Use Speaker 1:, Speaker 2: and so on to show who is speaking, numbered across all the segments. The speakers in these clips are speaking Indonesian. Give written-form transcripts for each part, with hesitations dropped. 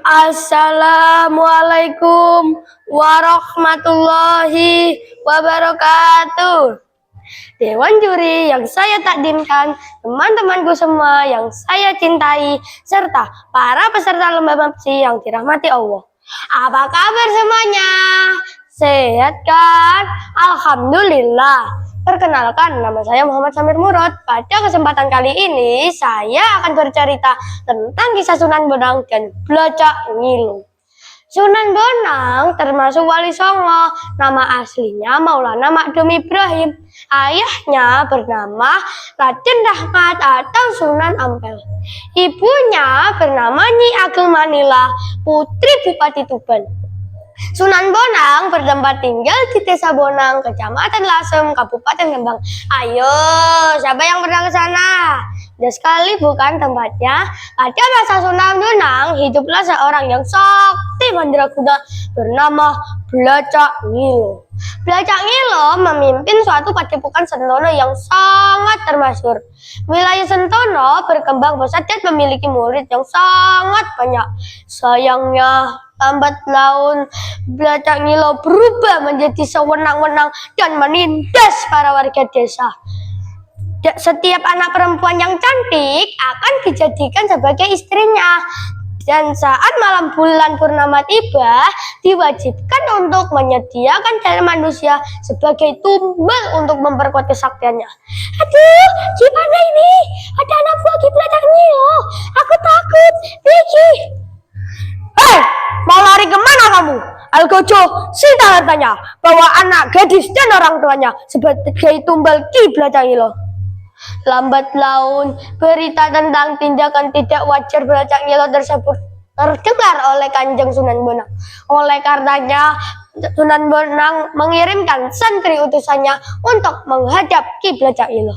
Speaker 1: Assalamualaikum warahmatullahi wabarakatuh. Dewan juri yang saya takdimkan, teman-temanku semua yang saya cintai, serta para peserta lomba MAPSI yang dirahmati Allah. Apa kabar semuanya? Sehat kan? Alhamdulillah. Perkenalkan, nama saya Muhammad Samir Murad. Pada kesempatan kali ini, saya akan bercerita tentang kisah Sunan Bonang dan Blacak Ngilu. Sunan Bonang termasuk wali Songo. Nama aslinya Maulana Makdum Ibrahim. Ayahnya bernama Raden Rahmat atau Sunan Ampel. Ibunya bernama Nyi Ageng Manila, putri Bupati Tuban. Sunan Bonang bertempat tinggal di Desa Bonang, Kecamatan Lasem, Kabupaten Rembang. Ayo, siapa yang pernah ke sana? Udah sekali bukan tempatnya? Pada masa Sunan Bonang, hiduplah seorang yang sakti mandraguna bernama Blacak Ngilu. Blacak Ngilu memimpin suatu padepokan Sentono yang sangat termasyhur. Wilayah Sentono berkembang pesat dan memiliki murid yang sangat banyak. Sayangnya, lambat laun Blacak Ngilu berubah menjadi sewenang-wenang dan menindas para warga desa. Setiap anak perempuan yang cantik akan dijadikan sebagai istrinya. Dan saat malam bulan purnama tiba, diwajibkan untuk menyediakan darah manusia sebagai tumbal untuk memperkuat kesaktiannya. Aduh, gimana ini? Ada anak buah Blacak Ngilu. Aku takut, Vicky. Hei, mau lari kemana kamu? Algojo, Sinta hartanya, bawa anak gadis dan orang tuanya sebagai tumbal Ki Blacak Ngilu. Lambat laun, berita tentang tindakan tidak wajar Blacak Ngilu tersebut terdengar oleh Kanjeng Sunan Bonang. Oleh karenanya, Sunan Bonang mengirimkan santri utusannya untuk menghadap Ki Blacak Ngilu.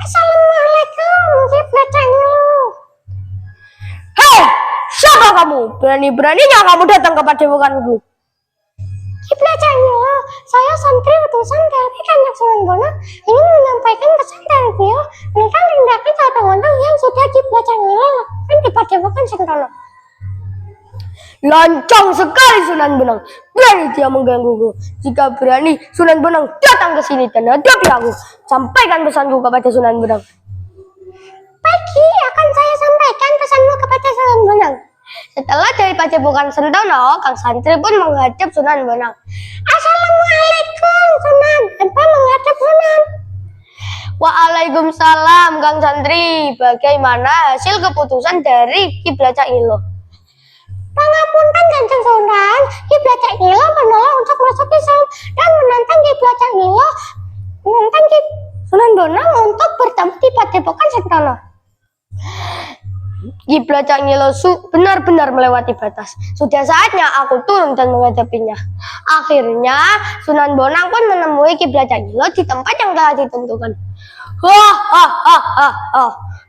Speaker 1: Assalamualaikum, Ki Blacak Ngilu. Hei, siapa kamu? Berani-beraninya kamu datang ke padepokanku. Ki Blacak Ngilu, saya santri utusan dari Kanjeng Sunan Bonang ingin menyampaikan pesan dari beliau tentang tindakan tata-tata yang sudah Ki Blacak Ngilu lakukan di padepokan Sentono. Lancang sekali Sunan Bonang, berani dia menggangguku. Jika berani, Sunan Bonang datang ke sini dan hadapi aku. Sampaikan pesanku kepada Sunan Bonang. Pagi akan saya sampaikan pesanmu kepada Sunan Bonang. Setelah dari padepokan Sentono, Kang Santri pun menghadap Sunan Bonang. Assalamualaikum Sunan, apa menghadap Sunan? Waalaikumsalam Kang Santri. Bagaimana hasil keputusan dari Ki Blacak Ngilu? Pangapunten Kanjeng Sunan, Ki Blacak Ngilu menolak untuk masuk Islam dan menantang Ki Blacak Ngilu menantang Ki Sunan Bonang untuk bertemu di padepokan Sentono. Ki Blacak Ngilu benar-benar melewati batas. Sudah saatnya aku turun dan menghadapinya. Akhirnya Sunan Bonang pun menemui Ki Blacak Ngilu di tempat yang telah ditentukan.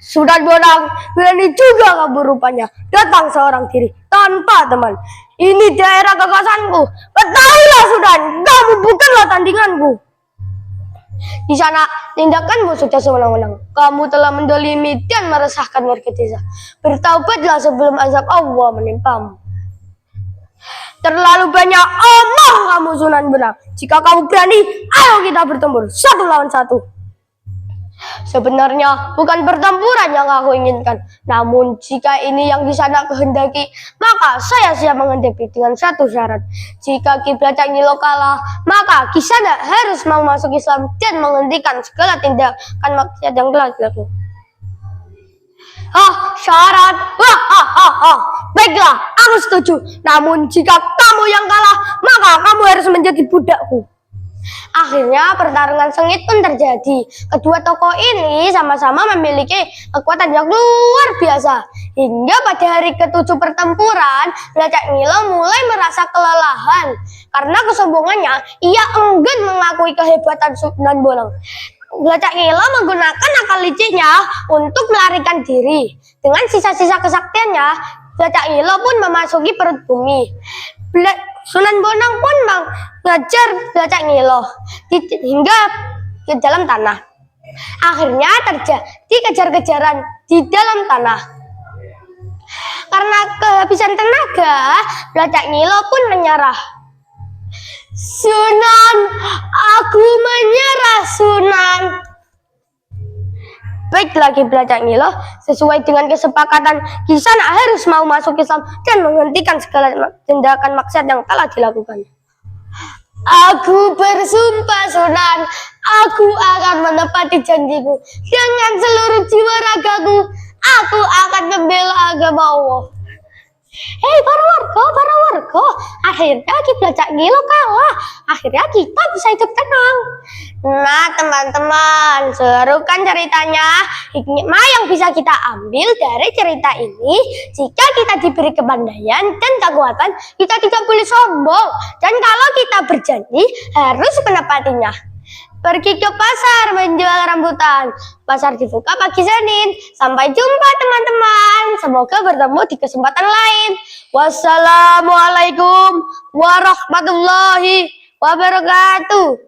Speaker 1: Sunan Bonang, berani juga kabur rupanya. Datang seorang diri tanpa teman. Ini daerah kekuasaanku. Ketahuilah Sunan, kamu bukanlah tandinganku. Di sana tindakanmu sudah sewenang-wenang. Kamu telah mendolimi dan meresahkan warga desa. Bertaubatlah sebelum azab Allah menimpamu. Terlalu banyak omong kamu Sunan Bonang. Jika kamu berani, ayo kita bertempur 1 lawan 1. Sebenarnya bukan pertempuran yang aku inginkan. Namun jika ini yang di sana kehendaki, maka saya siap menghadapi dengan satu syarat. Jika Ki Blacak Ngilu kalah, maka Ki sana harus mau masuk Islam dan menghentikan segala tindakan maksiat yang telah dilakukan. Syarat? Baiklah, aku setuju. Namun jika kamu yang kalah, maka kamu harus menjadi budakku. Akhirnya pertarungan sengit pun terjadi. Kedua tokoh ini sama-sama memiliki kekuatan yang luar biasa. Hingga pada hari ke-7 pertempuran, Blacak Ngilu mulai merasa kelelahan. Karena kesombongannya, ia enggan mengakui kehebatan Sunan Bonang. Blacak Ngilu menggunakan akal liciknya untuk melarikan diri. Dengan sisa-sisa kesaktiannya, Blacak Ngilu pun memasuki perut bumi. Sunan Bonang pun mengejar Blacak Ngilu hingga ke dalam tanah. Akhirnya terjadi kejar-kejaran di dalam tanah. Karena kehabisan tenaga, Pelacak Ngilo pun menyerah. Sunan, aku menyerah, Sunan. Baiklah Ki Pelacak Ngilo, sesuai dengan kesepakatan, Kisana harus mau masuk Islam dan menghentikan segala tindakan maksiat yang telah dilakukan. Aku bersumpah, Sunan, aku akan menepati janjiku dengan seluruh jiwa ragaku. Aku akan membela agama Allah. Hei para warga, akhirnya Ki Pelacak Ngilo kalah. Akhirnya kita bisa hidup tenang. Nah teman-teman, serukan ceritanya. Hikmah yang bisa kita ambil dari cerita ini, jika kita diberi kepandaian dan kekuatan, kita tidak boleh sombong. Dan kalau kita berjanji, harus menepatinya. Pergi ke pasar menjual rambutan. Pasar dibuka pagi Senin. Sampai jumpa teman-teman. Semoga bertemu di kesempatan lain. Wassalamualaikum warahmatullahi wabarakatuh.